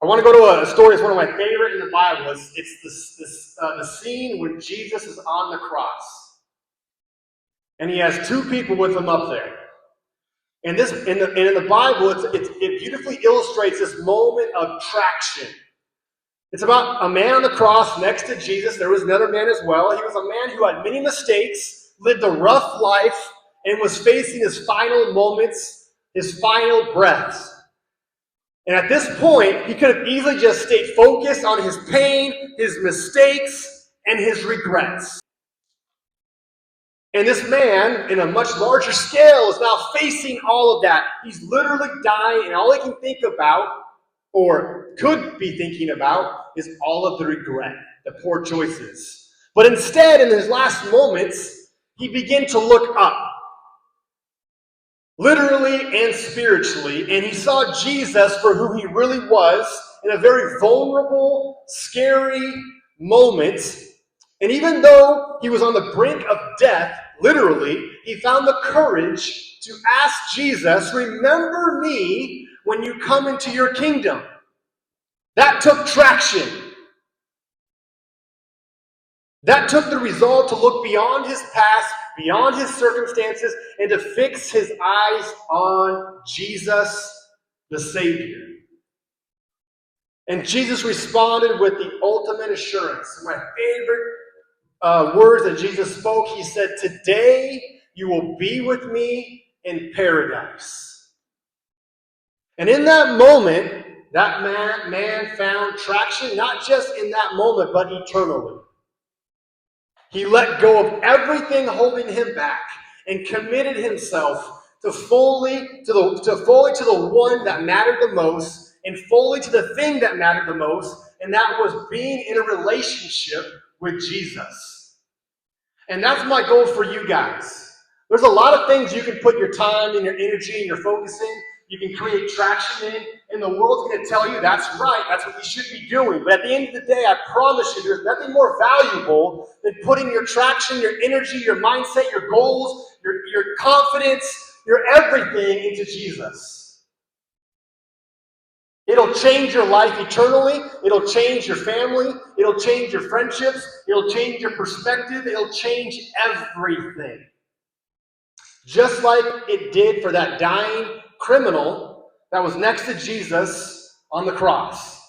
I want to go to a story that's one of my favorite in the Bible. It's the scene when Jesus is on the cross. And he has two people with him up there. And in the Bible, it beautifully illustrates this moment of traction. It's about a man on the cross next to Jesus. There was another man as well. He was a man who had many mistakes, lived a rough life, and was facing his final moments, his final breaths. And at this point, he could have easily just stayed focused on his pain, his mistakes, and his regrets. And this man, in a much larger scale, is now facing all of that. He's literally dying, and all he can think about, or could be thinking about, is all of the regret, the poor choices. But instead, in his last moments, he began to look up, literally and spiritually, and he saw Jesus for who he really was in a very vulnerable, scary moment. And even though he was on the brink of death, literally, he found the courage to ask Jesus, "Remember me when you come into your kingdom." That took traction. That took the resolve to look beyond his past, beyond his circumstances, and to fix his eyes on Jesus, the Savior. And Jesus responded with the ultimate assurance. My favorite words that Jesus spoke, he said, "Today you will be with me in paradise." And in that moment, that man found traction, not just in that moment, but eternally. He let go of everything holding him back and committed himself fully to the one that mattered the most, and fully to the thing that mattered the most, and that was being in a relationship with Jesus. And that's my goal for you guys. There's a lot of things you can put your time and your energy and your focus in. You can create traction in, and the world's going to tell you that's right, that's what you should be doing. But at the end of the day, I promise you, there's nothing more valuable than putting your traction, your energy, your mindset, your goals, your confidence, your everything into Jesus. It'll change your life eternally. It'll change your family. It'll change your friendships. It'll change your perspective. It'll change everything. Just like it did for that dying criminal that was next to Jesus on the cross.